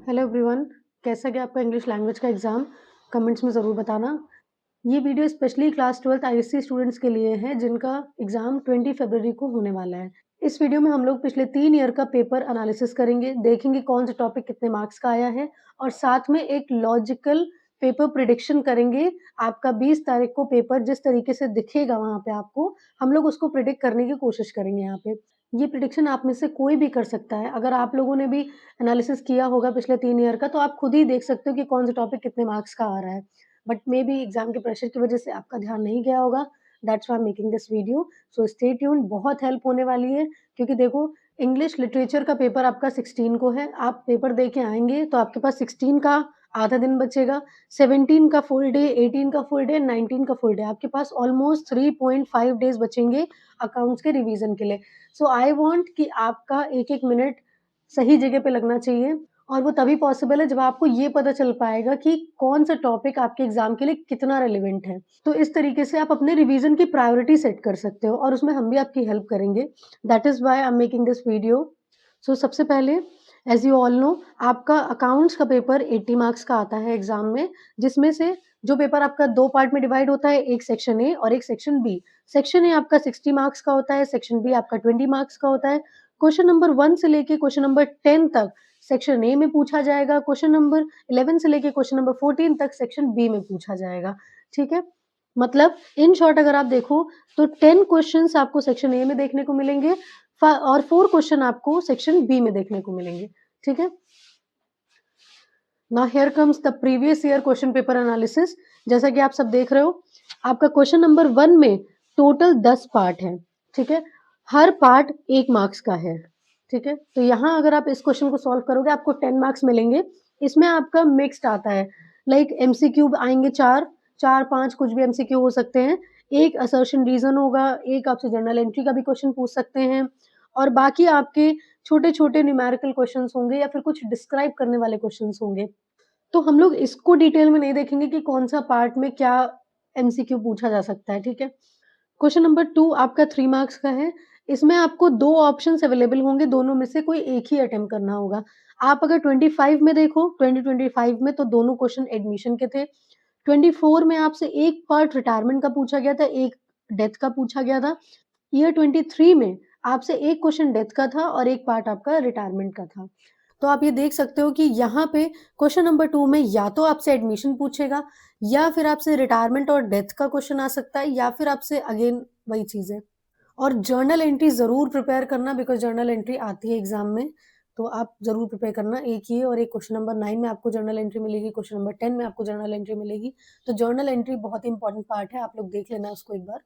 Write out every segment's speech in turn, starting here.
Hello everyone, कैसा गया आपका इंग्लिश लैंग्वेज का एग्ज़ाम? कमेंट्स में ज़रूर बताना। ये video specially class 12th ISC students के लिए है जिनका एग्ज़ाम 20 फरवरी को होने वाला है। इस वीडियो में हम लोग पिछले 3 ईयर का पेपर एनालिसिस करेंगे, देखेंगे कौन सा टॉपिक कितने मार्क्स का आया है और साथ में एक लॉजिकल पेपर प्रेडिक्शन करेंगे। आपका 20 तारीख को पेपर जिस तरीके से दिखेगा वहाँ पे आपको, हम लोग उसको प्रेडिक्ट करने की कोशिश करेंगे यहाँ पे। ये प्रेडिक्शन आप में से कोई भी कर सकता है। अगर आप लोगों ने भी एनालिसिस किया होगा पिछले 3 ईयर का, तो आप खुद ही देख सकते हो कि कौन सा टॉपिक कितने मार्क्स का आ रहा है। बट मेबी एग्ज़ाम के प्रेशर की वजह से आपका ध्यान नहीं गया होगा, that's why I am making this video. So stay tuned, बहुत हेल्प होने वाली है क्योंकि देखो इंग्लिश लिटरेचर का पेपर आपका 16 को है, आप पेपर दे के आएँगे तो आपके पास 16 का आधा दिन बचेगा, 17 का फुल डे, 18 का फुल डे, 19 का फुल डे। आपके पास ऑलमोस्ट 3.5 डेज़ बचेंगे अकाउंट्स के रिवीजन के लिए। सो आई वांट कि आपका एक-एक मिनट सही जगह पे लगना चाहिए और वो तभी पॉसिबल है जब आपको ये पता चल पाएगा कि कौन-सा टॉपिक आपके एग्ज़ाम के लिए कितना रेलेवेंट है। तो इस तरीके से आप अपने रिवीजन की प्रायोरिटी सेट कर सकते हो और उसमें हम भी आपकी हेल्प करेंगे। That is why I am making this video. So सबसे पहले एज़ यू ऑल नो, आपका अकाउंट्स का पेपर 80 मार्क्स का आता है एग्ज़ाम में, जिसमें से जो पेपर आपका 2 पार्ट में डिवाइड होता है, एक सेक्शन ए और एक सेक्शन बी। सेक्शन ए आपका 60 मार्क्स का होता है, सेक्शन बी आपका 20 मार्क्स का होता है। क्वेश्चन नंबर 1 से लेके क्वेश्चन नंबर 10 तक सेक्शन ए में पूछा जाएगा, क्वेश्चन नंबर 11 से लेके क्वेश्चन नंबर 14 तक सेक्शन बी में पूछा जाएगा, ठीक है? मतलब इन शॉर्ट अगर आप देखो तो 10 क्वेश्चन्स आपको सेक्शन ए में देखने को मिलेंगे और 4 क्वेश्चन आपको सेक्शन बी में देखने को मिलेंगे, ठीक है? Now here comes the previous year question paper analysis. जैसा कि आप सब देख रहे हो, आपका क्वेश्चन नंबर 1 में टोटल 10 पार्ट हैं, ठीक है? हर पार्ट 1 मार्क्स का है, ठीक है? तो यहाँ अगर आप इस क्वेश्चन को सॉल्व करोगे आपको 10 मार्क्स मिलेंगे। इसमें आपका मिक्स्ड आता है, लाइक एमसीक्यू आएँगे 4, 4-5 कुछ भी एमसीक्यू हो सकते हैं। एक असर्शन रीज़न होगा, एक आपसे जर्नल एंट्री का भी क्वेश्चन पूछ सकते हैं और बाकी आपके छोटे-छोटे न्यूमेरिकल क्वेश्चन्स होंगे या फिर कुछ डिस्क्राइब करने वाले क्वेश्चन्स होंगे। तो हम लोग इसको डिटेल में नहीं देखेंगे कि कौन-सा पार्ट में क्या एमसीक्यू पूछा जा सकता है, ठीक है? क्वेश्चन नंबर 2 आपका 3 मार्क्स का है। इसमें आपको 2 ऑप्शंस अवेलेबल होंगे, दोनों में से कोई एक ही अटेम्प्ट करना होगा। आप अगर 25 में देखो, 2025 में तो दोनों क्वेश्चन एडमिशन के थे। 24 में आपसे एक पार्ट रिटायरमेंट का पूछा गया था, एक डेथ का पूछा गया था। ईयर 23 में आपसे एक क्वेश्चन डेथ का था और एक पार्ट आपका रिटायरमेंट का था। तो आप ये देख सकते हो कि यहाँ पे क्वेश्चन नंबर 2 में या तो आपसे एडमिशन पूछेगा या फिर आपसे रिटायरमेंट और डेथ का क्वेश्चन आ सकता है या फिर आपसे अगेन वही चीज़ है। और जर्नल एंट्री ज़रूर प्रिपेयर करना बिकॉज़ जर्नल एंट्री आती है एग्ज़ाम में, तो आप ज़रूर प्रिपेयर करना। एक ये और एक क्वेश्चन नंबर 9 में आपको जर्नल एंट्री मिलेगी, क्वेश्चन नंबर 10 में आपको जर्नल एंट्री मिलेगी। तो जर्नल एंट्री बहुत ही इम्पोर्टेंट पार्ट है, आप लोग देख लेना उसको एक बार।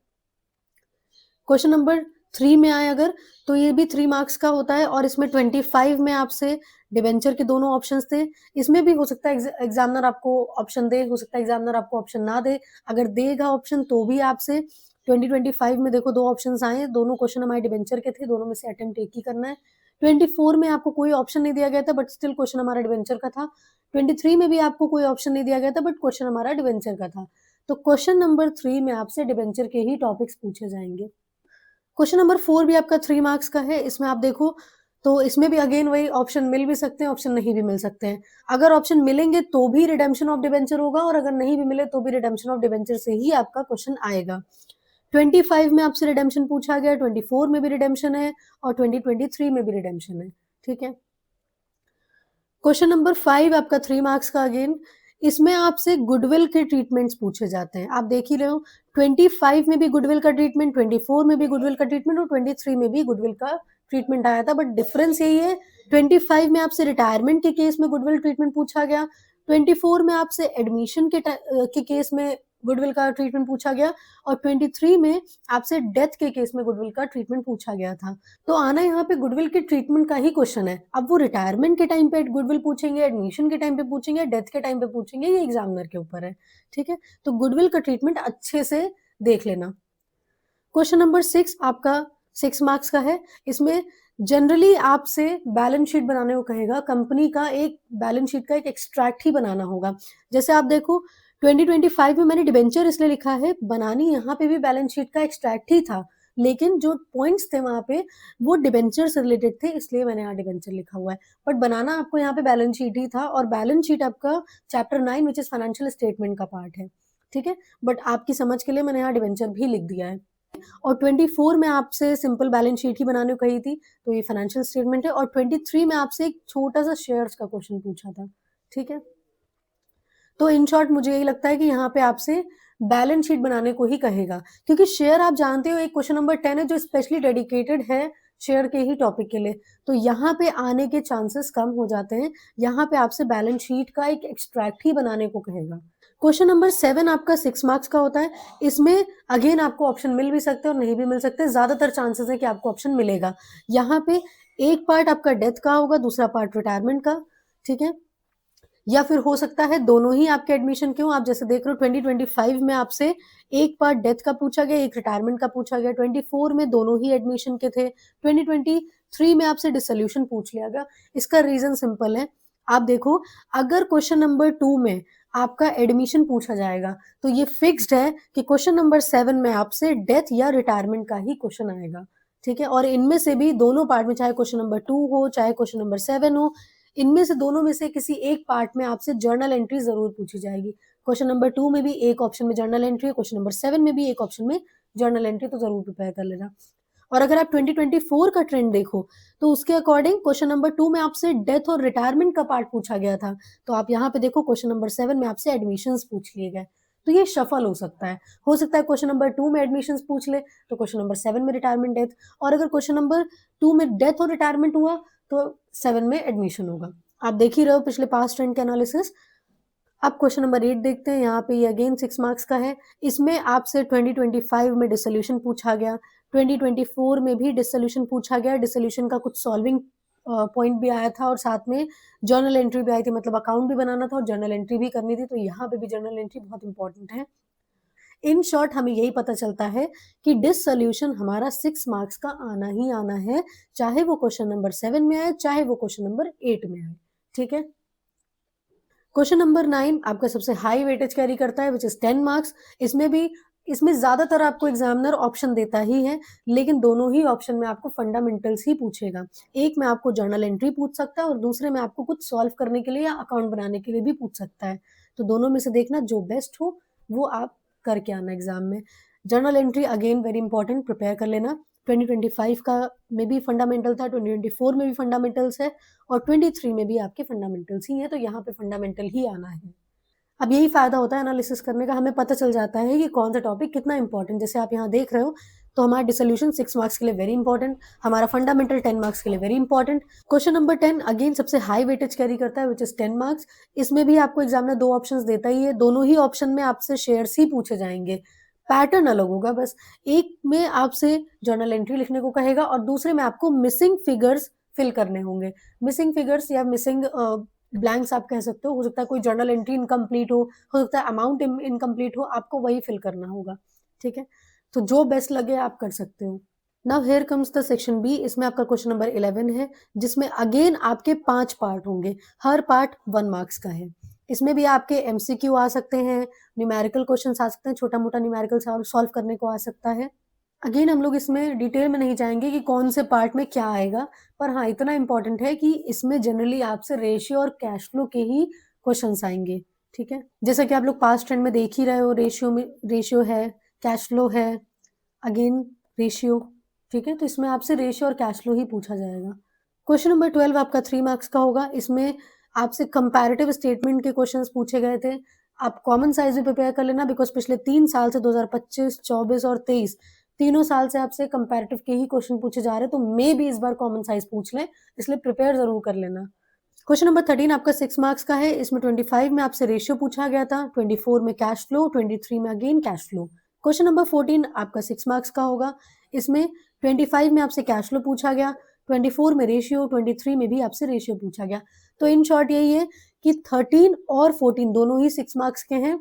क्वेश्चन नंबर 3 में आए अगर, तो ये भी 3 मार्क्स का होता है और इसमें 25 में आपसे डिबेंचर के दोनों ऑप्शंस थे। इसमें भी हो सकता है एग्ज़ामिनर आपको ऑप्शन दे, हो सकता है एग्ज़ामिनर आपको ऑप्शन ना दे। अगर देगा ऑप्शन तो भी आपसे 2025 में देखो 2 ऑप्शंस आए हैं, दोनों क्वेश्चन हमारे डिबेंचर के थे, दोनों में से अटेम्प्ट एक ही करना है। 24 में आपको कोई ऑप्शन नहीं दिया गया था बट स्टिल क्वेश्चन हमारा डिबेंचर का था। 23 में भी आपको कोई ऑप्शन नहीं दिया गया था बट क्वेश्चन हमारा डिबेंचर का था। तो क्वेश्चन नंबर 3 में आपसे डिबेंचर के ही टॉपिक्स पूछे जाएँगे। क्वेश्चन नंबर 4 भी आपका 3 मार्क्स का है। इसमें आप देखो तो इसमें भी अगेन वही ऑप्शन मिल भी सकते हैं, ऑप्शन नहीं भी मिल सकते हैं। अगर ऑप्शन मिलेंगे तो भी रिडेम्पशन ऑफ डिबेंचर होगा और अगर नहीं भी मिले तो भी रिडेम्पशन ऑफ डिबेंचर से ही आपका क्वेश्चन आएगा। 25 में आपसे रिडेम्पशन पूछा गया, 24 में भी रिडेम्पशन है और 2023 में भी रिडेम्पशन है, ठीक है? क्वेश्चन नंबर 5 आपका 3 मार्क्स का अगेन, इसमें आपसे गुडविल के ट्रीटमेंट्स पूछे जाते हैं। आप देख ही रहे हो 25 में भी गुडविल का ट्रीटमेंट, 24 में भी गुडविल का ट्रीटमेंट और 23 में भी गुडविल का ट्रीटमेंट आया था बट डिफरेंस यही है 25 में आपसे रिटायरमेंट के केस में गुडविल ट्रीटमेंट पूछा गया, 24 में आपसे एडमिशन के केस में गुडविल का ट्रीटमेंट पूछा गया और 23 में आपसे डेथ के केस में गुडविल का ट्रीटमेंट पूछा गया था। तो आना यहाँ पे गुडविल के ट्रीटमेंट का ही क्वेश्चन है। अब वो रिटायरमेंट के टाइम पे गुडविल पूछेंगे, एडमिशन के टाइम पे पूछेंगे, डेथ के टाइम पे पूछेंगे, ये एग्जामिनर के ऊपर है, ठीक है? तो गुडविल का ट्रीटमेंट अच्छे से देख लेना। क्वेश्चन नंबर 6 आपका 6 मार्क्स का है। इसमें जनरली आपसे बैलेंस शीट बनाने को कहेगा, कंपनी का एक बैलेंस शीट का एक एक्सट्रैक्ट ही बनाना होगा। जैसे आप देखो 2025 में मैंने डिबेंचर इसलिए लिखा है, बनानी यहाँ पे भी बैलेंस शीट का एक्सट्रैक्ट ही था, लेकिन जो पॉइंट्स थे वहाँ पे वो डिबेंचर से रिलेटेड थे, इसलिए मैंने यहाँ डिबेंचर लिखा हुआ है। बट बनाना आपको यहाँ पे बैलेंस शीट ही था, और बैलेंस शीट आपका chapter 9 which is financial statement का पार्ट है, ठीक है? बट आपकी समझ के लिए मैंने यहाँ डिबेंचर भी लिख दिया है। और 24 में आपसे सिंपल बैलेंस शीट ही बनाने को कही थी, तो ये फाइनेंशियल स्टेटमेंट है। और 23 में आपसे एक छोटा-सा शेयर्स का क्वेश्चन पूछा था, ठीक है? तो इन शॉर्ट मुझे यही लगता है कि यहाँ पे आपसे बैलेंस शीट बनाने को ही कहेगा, क्योंकि शेयर आप जानते हो एक क्वेश्चन नंबर 10 है जो स्पेशली डेडिकेटेड है शेयर के ही टॉपिक के लिए, तो यहाँ पे आने के चांसेस कम हो जाते हैं। यहाँ पे आपसे बैलेंस शीट का एक एक्सट्रैक्ट ही बनाने को कहेगा। क्वेश्चन नंबर 7 आपका 6 मार्क्स का होता है। इसमें अगेन आपको ऑप्शन मिल भी सकते हैं और नहीं भी मिल सकते, ज़्यादातर चांसेस है कि आपको ऑप्शन मिलेगा। यहाँ पे एक पार्ट आपका डेथ का होगा, दूसरा पार्ट रिटायरमेंट का, ठीक है? या फिर हो सकता है दोनों ही आपके एडमिशन के हों। आप जैसे देख रहे हो 2025 में आपसे एक पार्ट डेथ का पूछा गया, एक रिटायरमेंट का पूछा गया, 24 में दोनों ही एडमिशन के थे, 2023 में आपसे डिसोल्यूशन पूछ लिया गया। इसका रीजन सिंपल है, आप देखो अगर क्वेश्चन नंबर 2 में आपका एडमिशन पूछा जाएगा तो ये फिक्स्ड है कि क्वेश्चन नंबर 7 में आपसे डेथ या रिटायरमेंट का ही क्वेश्चन आएगा, ठीक है? और इनमें से भी दोनों पार्ट में, चाहे क्वेश्चन नंबर 2 हो चाहे क्वेश्चन नंबर 7 हो, इनमें से दोनों में से किसी एक पार्ट में आपसे जर्नल एंट्री जरूर पूछी जाएगी। क्वेश्चन नंबर 2 में भी एक ऑप्शन में जर्नल एंट्री है, क्वेश्चन नंबर 7 में भी एक ऑप्शन में जर्नल एंट्री, तो जरूर प्रिपेयर कर लेना। और अगर आप 2024 का ट्रेंड देखो तो उसके अकॉर्डिंग क्वेश्चन नंबर 2 में आपसे डेथ और रिटायरमेंट का पार्ट पूछा गया था, तो आप यहाँ पे देखो क्वेश्चन नंबर 7 में आपसे एडमिशंस पूछ लिए गए, तो ये शफल हो सकता है क्वेश्चन नंबर 2 में एडमिशंस पूछ ले तो क्वेश्चन नंबर 7 में रिटायरमेंट डेथ, और अगर क्वेश्चन नंबर 2 में डेथ और रिटायरमेंट हुआ तो 7 में एडमिशन होगा। आप देख ही रहे हो पिछले पास्ट ट्रेंड के एनालिसिस। अब क्वेश्चन नंबर 8 देखते हैं। यहाँ पे ये अगेन 6 मार्क्स का है। इसमें आपसे 2025 में डिसोल्यूशन पूछा गया, 2024 में भी डिसोल्यूशन पूछा गया। डिसोल्यूशन का कुछ सॉल्विंग पॉइंट भी आया था और साथ में जर्नल एंट्री भी आई थी, मतलब अकाउंट भी बनाना था और जर्नल एंट्री भी करनी थी, तो यहाँ पे भी जर्नल एंट्री बहुत इंपॉर्टेंट है। इन शॉर्ट हमें यही पता चलता है कि डिसोल्यूशन हमारा 6 मार्क्स का आना ही आना है, चाहे वो क्वेश्चन नंबर 7 में आए चाहे वो क्वेश्चन नंबर 8 में आए, ठीक है? क्वेश्चन नंबर 9 आपका सबसे हाई वेटेज कैरी करता है, विच इज 10 मार्क्स। इसमें ज्यादातर आपको एग्जामिनर ऑप्शन देता ही है, लेकिन दोनों ही ऑप्शन में आपको फंडामेंटल्स ही पूछेगा। एक में आपको जर्नल एंट्री पूछ सकता है और दूसरे में आपको कुछ सॉल्व करने के लिए या अकाउंट बनाने के लिए भी पूछ सकता है, तो दोनों में से देखना जो बेस्ट हो वो आप करके आना एग्जाम में। Journal entry again very important, prepare कर लेना। 2025 का में भी फंडामेंटल था, 2024 में भी फंडामेंटल्स है और 23 में भी आपके फंडामेंटल्स ही है, तो यहाँ पे फंडामेंटल ही आना है। अब यही फायदा होता है एनालिसिस करने का, हमें पता चल जाता है कि कौन सा टॉपिक कितना इंपॉर्टेंट। जैसे आप यहाँ देख रहे हो तो हमारा डिसोल्यूशन 6 मार्क्स के लिए वेरी इंपॉर्टेंट, हमारा फंडामेंटल 10 मार्क्स के लिए very important. Question number 10 again सबसे हाई वेटेज कैरी करता है, विच इज 10 मार्क्स। इसमें भी आपको एग्जामिनर 2 ऑप्शंस देता ही है, दोनों ही ऑप्शन में आपसे शेयर्स ही पूछे जाएंगे, पैटर्न अलग होगा बस। एक में आपसे जर्नल एंट्री लिखने को कहेगा और दूसरे में आपको मिसिंग फिगर्स फिल करने होंगे। मिसिंग फिगर्स या मिसिंग ब्लैंक्स आप कह सकते हो सकता है कोई जर्नल एंट्री इनकम्प्लीट हो सकता है अमाउंट इनकम्प्लीट हो, आपको वही फिल करना होगा, ठीक है? तो जो बेस्ट लगे आप कर सकते हो। Now here comes the section B. इसमें आपका क्वेश्चन नंबर 11 है, जिसमें अगेन आपके 5 पार्ट होंगे, हर पार्ट 1 मार्क्स का है। इसमें भी आपके एमसीक्यू आ सकते हैं, न्यूमेरिकल क्वेश्चंस आ सकते हैं, छोटा मोटा न्यूमेरिकल सॉल्व करने को आ सकता है। अगेन हम लोग इसमें डिटेल में नहीं जाएंगे कि कौन से पार्ट में क्या आएगा, पर हाँ इतना इंपॉर्टेंट है कि इसमें जनरली आपसे रेशियो और कैश फ्लो के ही क्वेश्चंस आएंगे, ठीक है? जैसा कि आप लोग पास्ट ट्रेंड में देख ही रहे हो, रेशियो है, कैश फ्लो है, अगेन रेशियो, ठीक है? तो इसमें आपसे रेशियो और कैश फ्लो ही पूछा जाएगा। क्वेश्चन नंबर 12 आपका 3 मार्क्स का होगा। इसमें आपसे कंपैरेटिव स्टेटमेंट के क्वेश्चंस पूछे गए थे। आप कॉमन साइज भी प्रिपेयर कर लेना, बिकॉज पिछले 3 साल से 2025, 24 और 23 तीनों साल से आपसे कंपैरेटिव के ही क्वेश्चन पूछे जा रहे हैं, तो मे भी इस बार कॉमन साइज पूछ लें, इसलिए प्रिपेयर जरूर कर लेना। क्वेश्चन नंबर 13 आपका 6 मार्क्स का है। इसमें 25 में आपसे रेशियो पूछा गया था, 24 में कैश फ्लो, 23 में again cash flow. Question number 14 आपका 6 मार्क्स का होगा। इसमें 25 में आपसे कैश फ्लो पूछा गया, 24 में रेशियो, 23 में भी आपसे रेशियो पूछा गया। तो इन शॉर्ट यही है कि 13 और 14 दोनों ही 6 मार्क्स के हैं।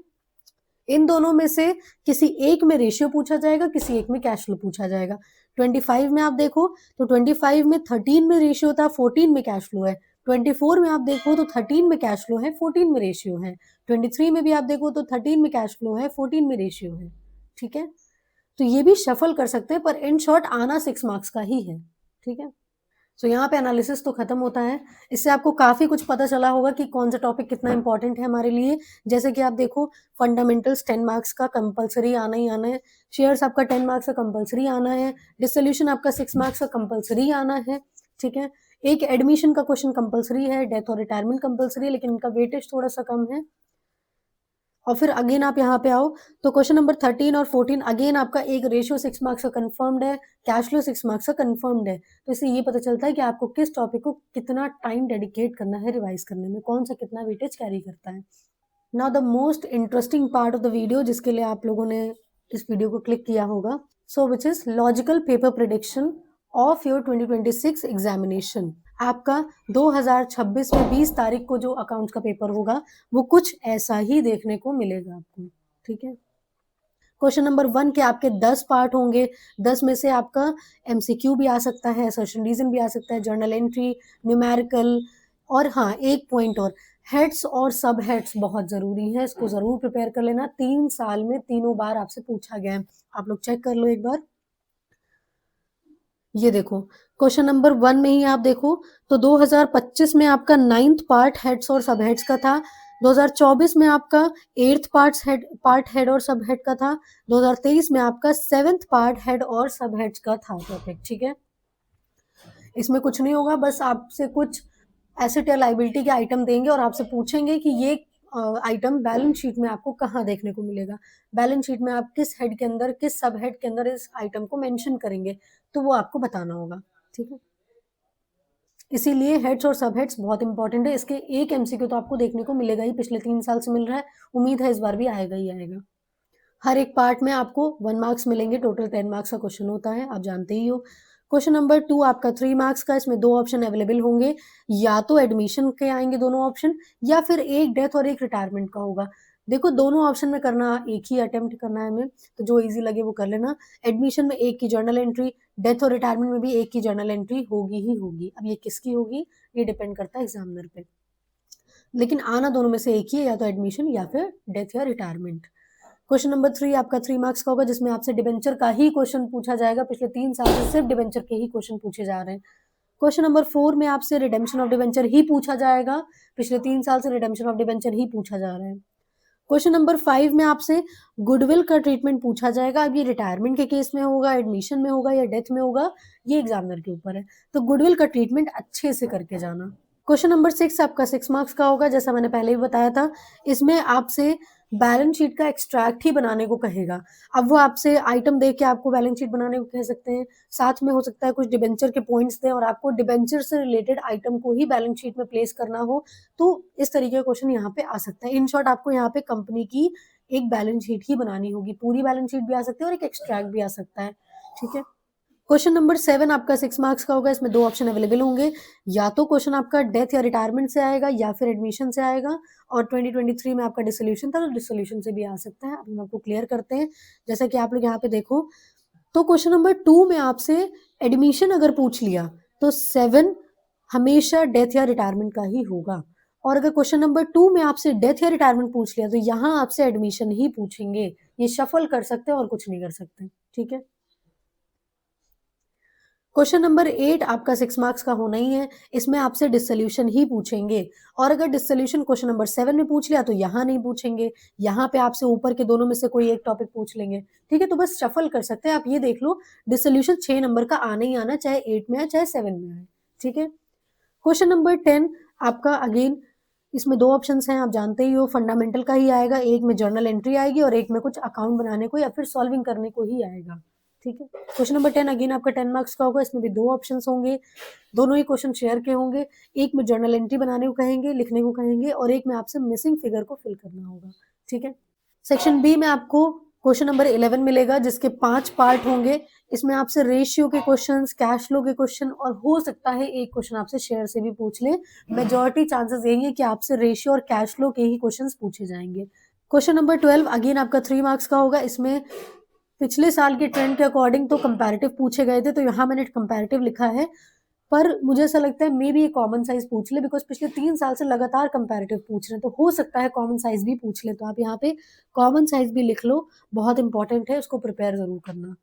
इन दोनों में से किसी एक में रेशियो पूछा जाएगा, किसी एक में कैश फ्लो पूछा जाएगा। 25 में आप देखो तो 25 में 13 में रेशियो था, 14 में कैश फ्लो है। 24 में आप देखो तो 13 में कैश फ्लो है, 14 में रेशियो है। 23 में भी आप देखो तो 13 में कैश फ्लो है, 14 में रेशियो है, ठीक है? तो ये भी शफल कर सकते हैं, पर इन शॉर्ट आना 6 मार्क्स का ही है, ठीक है। सो यहाँ पे एनालिसिस तो खत्म होता है। इससे आपको काफ़ी कुछ पता चला होगा कि कौन सा टॉपिक कितना इंपॉर्टेंट है हमारे लिए। जैसे कि आप देखो, फंडामेंटल्स 10 मार्क्स का कंपलसरी आना ही आना है, शेयर्स आपका 10 मार्क्स का कंपलसरी आना है, डिसोल्यूशन आपका 6 मार्क्स का कंपलसरी आना है, ठीक है। एक एडमिशन का क्वेश्चन कंपलसरी है, डेथ और रिटायरमेंट कंपलसरी है, लेकिन इनका वेटेज थोड़ा सा कम है। और फिर अगेन आप यहाँ पे आओ तो क्वेश्चन नंबर 13 और 14 अगेन आपका एक रेशियो 6 मार्क्स का कंफर्म्ड है, कैश फ्लो 6 मार्क्स का कंफर्म्ड है। तो इससे ये पता चलता है कि आपको किस टॉपिक को कितना टाइम डेडिकेट करना है रिवाइज करने में, कौन सा कितना वेटेज कैरी करता है। Now the most interesting part of the video, जिसके लिए आप लोगों ने इस वीडियो को क्लिक किया होगा, so which is logical paper prediction of your 2026 examination. आपका 2026 में 20 तारीख को जो अकाउंट्स का पेपर होगा वो कुछ ऐसा ही देखने को मिलेगा आपको, ठीक है। क्वेश्चन नंबर 1 के आपके 10 पार्ट होंगे, 10 में से आपका एमसीक्यू भी आ सकता है, असर्शन रीजन भी आ सकता है, जर्नल एंट्री, न्यूमेरिकल, और हाँ एक पॉइंट और, हेड्स और सब हेड्स बहुत जरूरी है, इसको जरूर प्रिपेयर कर लेना। 3 साल में तीनों बार आपसे पूछा गया है, आप लोग चेक कर लो एक बार। ये देखो क्वेश्चन नंबर 1 में ही आप देखो तो 2025 में आपका 9th पार्ट हेड्स और सब हेड्स का था, 2024 में आपका 8th पार्ट हेड और सब हेड का था, 2023 में आपका 7th पार्ट हेड और सब हेड्स का था टॉपिक, ठीक है। इसमें कुछ नहीं होगा, बस आपसे कुछ एसेट या लाइबिलिटी के आइटम देंगे और आपसे पूछेंगे कि ये आइटम बैलेंस शीट में आपको कहाँ देखने को मिलेगा, बैलेंस शीट में आप किस हेड के अंदर, किस सब हेड के अंदर इस आइटम को मेंशन करेंगे, तो वो आपको बताना होगा, ठीक है। इसीलिए हेड्स और सब हेड्स बहुत इंपॉर्टेंट है। इसके एक एमसीक्यू तो आपको देखने को मिलेगा ही, पिछले 3 साल से मिल रहा है, उम्मीद है इस बार भी आएगा ही आएगा। हर एक पार्ट में आपको 1 मार्क्स मिलेंगे, टोटल 10 मार्क्स का क्वेश्चन होता है, आप जानते ही हो। क्वेश्चन नंबर 2 आपका 3 मार्क्स का, इसमें 2 ऑप्शन अवेलेबल होंगे, या तो एडमिशन के आएंगे दोनों ऑप्शन, या फिर एक डेथ और एक रिटायरमेंट का होगा। देखो दोनों ऑप्शन में करना, एक ही अटेम्प्ट करना है हमें, तो जो इजी लगे वो कर लेना। एडमिशन में एक की जर्नल एंट्री, डेथ और रिटायरमेंट में भी एक की जर्नल एंट्री होगी ही होगी। अब ये किसकी होगी ये डिपेंड करता है एग्जामिनर पे, लेकिन आना दोनों में से एक ही है, या तो एडमिशन या फिर डेथ या रिटायरमेंट। क्वेश्चन नंबर 3 आपका 3 मार्क्स का होगा, जिसमें आपसे डिबेंचर का ही क्वेश्चन पूछा जाएगा, पिछले 3 साल से सिर्फ डिबेंचर के ही क्वेश्चन पूछे जा रहे हैं। क्वेश्चन नंबर 4 में आपसे रिडेम्पशन ऑफ डिबेंचर ही पूछा जाएगा, पिछले 3 साल से रिडेम्पशन ऑफ डिबेंचर ही पूछा जा रहा है। क्वेश्चन नंबर 5 में आपसे गुडविल का ट्रीटमेंट पूछा जाएगा। अब ये रिटायरमेंट के केस में होगा, एडमिशन में होगा या डेथ में होगा, ये एग्जामिनर के ऊपर है, तो गुडविल का ट्रीटमेंट अच्छे से करके जाना। क्वेश्चन नंबर 6 आपका 6 मार्क्स का होगा, जैसा मैंने पहले ही बताया था, इसमें आपसे बैलेंस शीट का एक्सट्रैक्ट ही बनाने को कहेगा। अब वो आपसे आइटम देख के आपको बैलेंस शीट बनाने को कह सकते हैं, साथ में हो सकता है कुछ डिबेंचर के पॉइंट्स दें और आपको डिबेंचर से रिलेटेड आइटम को ही बैलेंस शीट में प्लेस करना हो, तो इस तरीके का क्वेश्चन यहाँ पे आ सकता है। इन शॉर्ट आपको यहाँ पे कंपनी की एक बैलेंस शीट ही बनानी होगी, पूरी बैलेंस शीट भी आ सकती है और एक एक्सट्रैक्ट भी आ सकता है, ठीक है। क्वेश्चन नंबर 7 आपका 6 मार्क्स का होगा, इसमें 2 ऑप्शन अवेलेबल होंगे, या तो क्वेश्चन आपका डेथ या रिटायरमेंट से आएगा या फिर एडमिशन से आएगा, और 2023 में आपका डिसोल्यूशन था तो डिसोल्यूशन से भी आ सकता है। अब हम आपको क्लियर करते हैं, जैसा कि आप लोग यहाँ पे देखो तो क्वेश्चन नंबर 2 में आपसे एडमिशन अगर पूछ लिया तो 7 हमेशा डेथ या रिटायरमेंट का ही होगा, और अगर क्वेश्चन नंबर 2 में आपसे डेथ या रिटायरमेंट पूछ लिया तो यहाँ आपसे एडमिशन ही पूछेंगे, ये शफल कर सकते हैं और कुछ नहीं कर सकते, ठीक है। क्वेश्चन नंबर 8 आपका 6 मार्क्स का होना ही है, इसमें आपसे डिसोल्यूशन ही पूछेंगे, और अगर डिसोल्यूशन क्वेश्चन नंबर 7 में पूछ लिया तो यहाँ नहीं पूछेंगे, यहाँ पे आपसे ऊपर के दोनों में से कोई एक टॉपिक पूछ लेंगे, ठीक है। तो बस शफल कर सकते हैं आप, ये देख लो डिसोल्यूशन 6 नंबर का आना ही आना, चाहे 8 में आए चाहे 7 में आए, ठीक है। क्वेश्चन नंबर 10 आपका अगेन, इसमें 2 ऑप्शंस हैं, आप जानते ही हो, फंडामेंटल का ही आएगा, एक में जर्नल एंट्री आएगी और एक में कुछ अकाउंट बनाने को या फिर सॉल्विंग करने को ही आएगा, ठीक है। क्वेश्चन नंबर 10 अगेन आपका 10 मार्क्स का होगा, इसमें भी 2 ऑप्शंस होंगे, दोनों ही क्वेश्चन शेयर के होंगे, एक में जर्नल एंट्री बनाने को कहेंगे, लिखने को कहेंगे, और एक में आपसे मिसिंग फिगर को फिल करना होगा, ठीक है। सेक्शन बी में आपको क्वेश्चन नंबर 11 मिलेगा, जिसके 5 पार्ट होंगे, इसमें आपसे रेशियो के क्वेश्चंस, कैश फ्लो के क्वेश्चन, और हो सकता है एक क्वेश्चन आपसे शेयर से भी पूछ ले, मेजॉरिटी चांसेस यही है कि आपसे रेशियो और कैश फ्लो के ही क्वेश्चंस पूछे जाएंगे। क्वेश्चन नंबर 12 अगेन आपका 3 मार्क्स का होगा, इसमें पिछले साल के ट्रेंड के अकॉर्डिंग तो कंपैरेटिव पूछे गए थे, तो यहाँ मैंने कंपैरेटिव लिखा है, पर मुझे ऐसा लगता है मे बी ये कॉमन साइज़ पूछ ले, बिकॉज़ पिछले 3 साल से लगातार कंपैरेटिव पूछ रहे हैं, तो हो सकता है कॉमन साइज़ भी पूछ ले। तो आप यहाँ पे कॉमन साइज़ भी लिख लो, बहुत इंपॉर्टेंट है, उसको प्रिपेयर ज़रूर करना।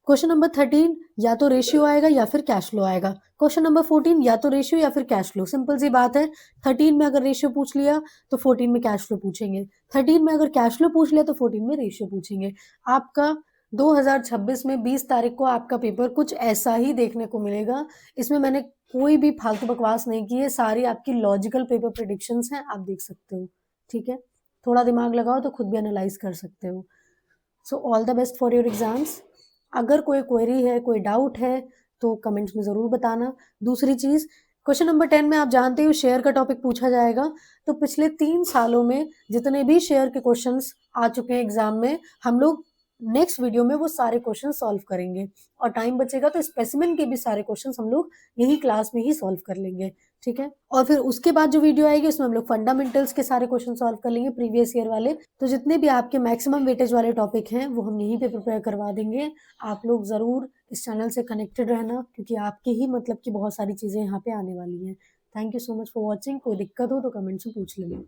क्वेश्चन नंबर 13 या तो रेशियो आएगा या फिर कैश फ्लो आएगा। क्वेश्चन नंबर 14 या तो रेशियो या फिर कैश फ्लो। सिंपल सी बात है, 13 में अगर रेशियो पूछ लिया तो 14 में कैश फ्लो पूछेंगे। 13 में अगर कैश फ्लो पूछ लिया तो 14 में रेशियो पूछेंगे। आपका 2026 में 20 तारीख को आपका पेपर कुछ ऐसा ही देखने को मिलेगा। इसमें मैंने कोई भी फालतू बकवास नहीं की है, सारी आपकी लॉजिकल पेपर प्रेडिक्शंस हैं, आप देख सकते हो। ठीक है, थोड़ा दिमाग लगाओ तो खुद भी एनालाइज कर सकते हो। So all the best for your exams. अगर कोई क्वेरी है, कोई डाउट है, तो कमेंट्स में ज़रूर बताना। दूसरी चीज़, क्वेश्चन नंबर 10 में आप जानते हो शेयर का टॉपिक पूछा जाएगा, तो पिछले 3 सालों में जितने भी शेयर के क्वेश्चंस आ चुके हैं एग्जाम में, हम लोग नेक्स्ट वीडियो में वो सारे क्वेश्चन सॉल्व करेंगे, और टाइम बचेगा तो स्पेसिमेन के भी सारे क्वेश्चंस हम लोग यही क्लास में ही सॉल्व कर लेंगे। ठीक है, और फिर उसके बाद जो वीडियो आएगी उसमें हम लोग फंडामेंटल्स के सारे क्वेश्चन सॉल्व कर लेंगे, प्रीवियस ईयर वाले। तो जितने भी आपके मैक्सिमम वेटेज वाले टॉपिक हैं वो हम यहीं पे प्रिपेयर करवा देंगे। आप लोग ज़रूर इस चैनल से कनेक्टेड रहना, क्योंकि आपके ही मतलब की बहुत सारी चीज़ें यहाँ पे आने वाली हैं। Thank you so much for watching. कोई दिक्कत हो तो कमेंट्स में पूछ लेना।